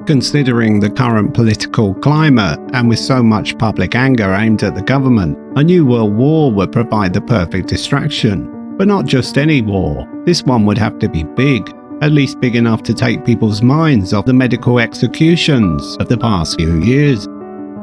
Considering the current political climate, and with so much public anger aimed at the government, a new world war would provide the perfect distraction. But not just any war. This one would have to be big, at least big enough to take people's minds off the medical executions of the past few years.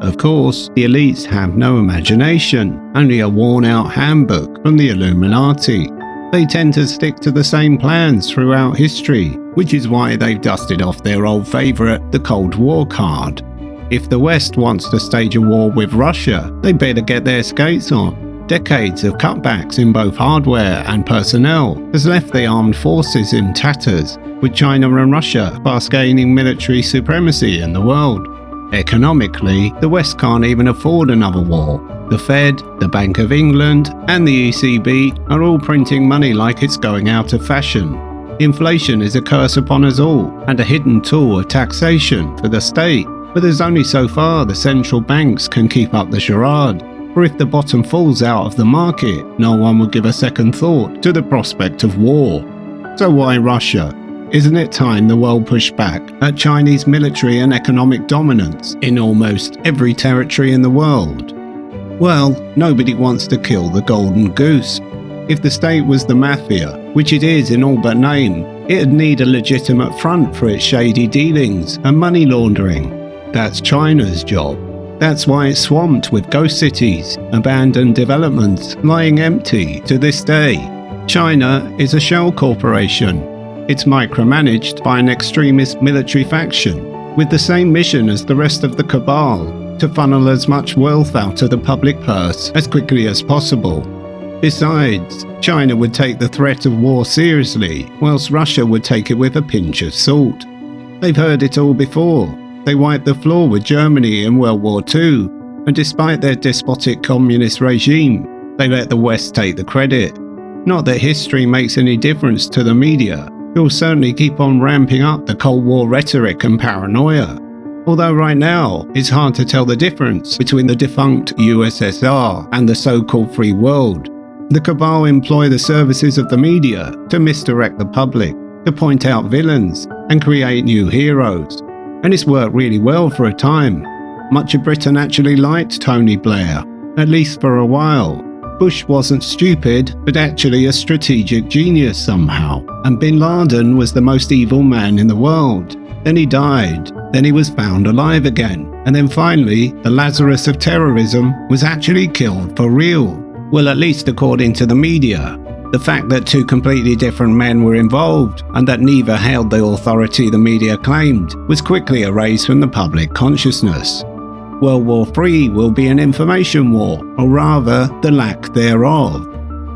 Of course, the elites have no imagination, only a worn-out handbook from the Illuminati. They tend to stick to the same plans throughout history, which is why they've dusted off their old favourite, the Cold War card. If the West wants to stage a war with Russia, they better get their skates on. Decades of cutbacks in both hardware and personnel has left the armed forces in tatters, with China and Russia fast gaining military supremacy in the world. Economically, the West can't even afford another war. The Fed, the Bank of England, and the ECB are all printing money like it's going out of fashion. Inflation is a curse upon us all, and a hidden tool of taxation for the state, but there's only so far the central banks can keep up the charade. For if the bottom falls out of the market, no one will give a second thought to the prospect of war. So why Russia? Isn't it time the world pushed back at Chinese military and economic dominance in almost every territory in the world? Well, nobody wants to kill the golden goose. If the state was the mafia, which it is in all but name, it'd need a legitimate front for its shady dealings and money laundering. That's China's job. That's why it's swamped with ghost cities, abandoned developments lying empty to this day. China is a shell corporation. It's micromanaged by an extremist military faction, with the same mission as the rest of the Cabal, to funnel as much wealth out of the public purse as quickly as possible. Besides, China would take the threat of war seriously, whilst Russia would take it with a pinch of salt. They've heard it all before. They wiped the floor with Germany in World War II, and despite their despotic communist regime, they let the West take the credit. Not that history makes any difference to the media. It will certainly keep on ramping up the Cold War rhetoric and paranoia. Although right now, it's hard to tell the difference between the defunct USSR and the so-called free world. The Cabal employ the services of the media to misdirect the public, to point out villains and create new heroes. And it's worked really well for a time. Much of Britain actually liked Tony Blair, at least for a while. Bush wasn't stupid, but actually a strategic genius somehow. And Bin Laden was the most evil man in the world. Then he died. Then he was found alive again. And then finally, the Lazarus of terrorism was actually killed for real. Well, at least according to the media. The fact that two completely different men were involved, and that neither held the authority the media claimed, was quickly erased from the public consciousness. World War III will be an information war, or rather, the lack thereof.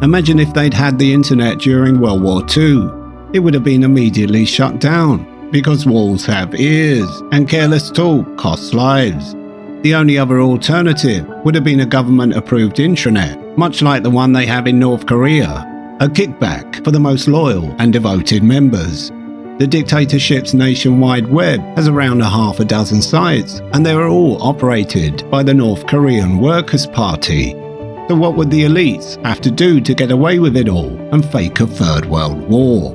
Imagine if they'd had the internet during World War II. It would have been immediately shut down, because walls have ears, and careless talk costs lives. The only other alternative would have been a government-approved intranet, much like the one they have in North Korea, a kickback for the most loyal and devoted members. The dictatorship's nationwide web has around half a dozen sites, and they are all operated by the North Korean Workers' Party. So what would the elites have to do to get away with it all and fake a Third World War?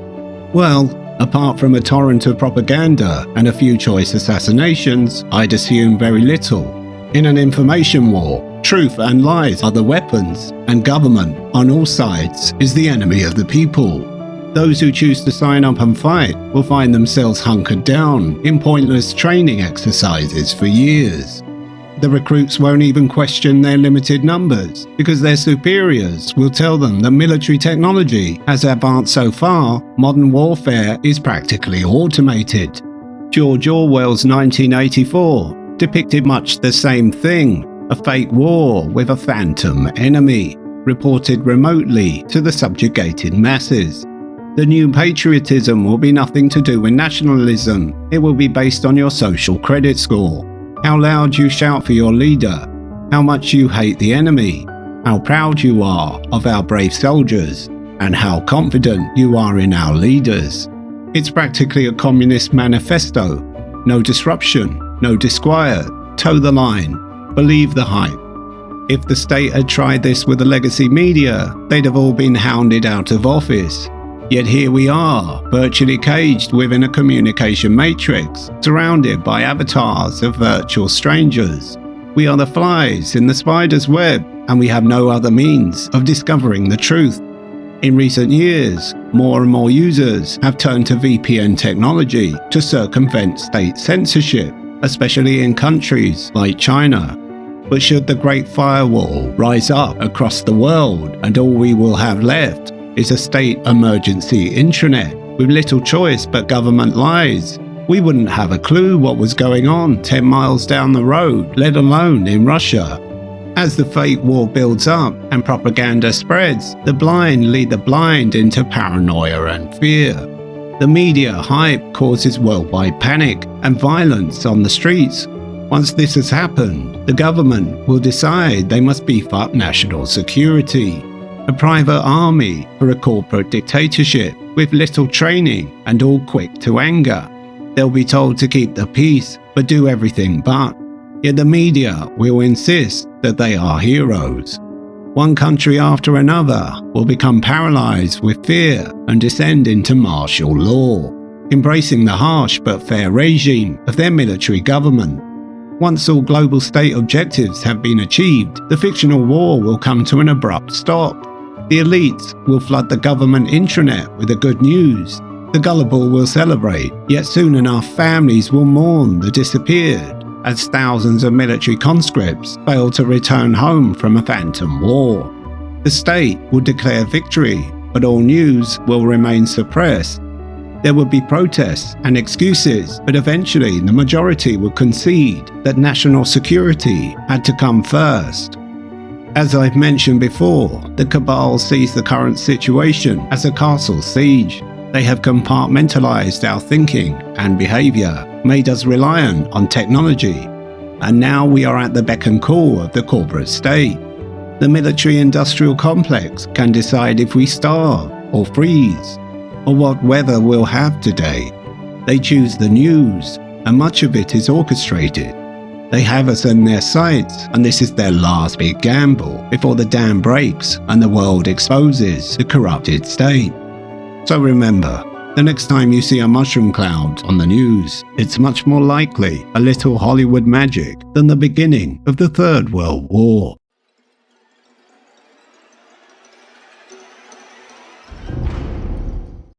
Well, apart from a torrent of propaganda and a few choice assassinations, I'd assume very little. In an information war, truth and lies are the weapons, and government, on all sides, is the enemy of the people. Those who choose to sign up and fight will find themselves hunkered down in pointless training exercises for years. The recruits won't even question their limited numbers, because their superiors will tell them that military technology has advanced so far, modern warfare is practically automated. George Orwell's 1984 depicted much the same thing, a fake war with a phantom enemy, reported remotely to the subjugated masses. The new patriotism will be nothing to do with nationalism. It will be based on your social credit score, how loud you shout for your leader, how much you hate the enemy, how proud you are of our brave soldiers, and how confident you are in our leaders. It's practically a communist manifesto. No disruption, no disquiet, toe the line, believe the hype. If the state had tried this with the legacy media, they'd have all been hounded out of office. Yet here we are, virtually caged within a communication matrix, surrounded by avatars of virtual strangers. We are the flies in the spider's web, and we have no other means of discovering the truth. In recent years, more and more users have turned to VPN technology to circumvent state censorship, especially in countries like China. But should the Great Firewall rise up across the world and all we will have left is a state emergency intranet with little choice but government lies, we wouldn't have a clue what was going on 10 miles down the road, let alone in Russia. As the fake war builds up and propaganda spreads, the blind lead the blind into paranoia and fear. The media hype causes worldwide panic and violence on the streets. Once this has happened, the government will decide they must beef up national security. A private army for a corporate dictatorship with little training and all quick to anger. They'll be told to keep the peace but do everything but. Yet the media will insist that they are heroes. One country after another will become paralyzed with fear and descend into martial law, embracing the harsh but fair regime of their military government. Once all global state objectives have been achieved, the fictional war will come to an abrupt stop. The elites will flood the government intranet with the good news. The gullible will celebrate, yet soon enough families will mourn the disappeared, as thousands of military conscripts fail to return home from a phantom war. The state will declare victory, but all news will remain suppressed. There will be protests and excuses, but eventually the majority will concede that national security had to come first. As I've mentioned before, the Cabal sees the current situation as a castle siege. They have compartmentalized our thinking and behavior, made us reliant on technology, and now we are at the beck and call of the corporate state. The military-industrial complex can decide if we starve or freeze, or what weather we'll have today. They choose the news, and much of it is orchestrated. They have us in their sights, and this is their last big gamble before the dam breaks and the world exposes the corrupted state. So remember, the next time you see a mushroom cloud on the news, it's much more likely a little Hollywood magic than the beginning of the Third World War.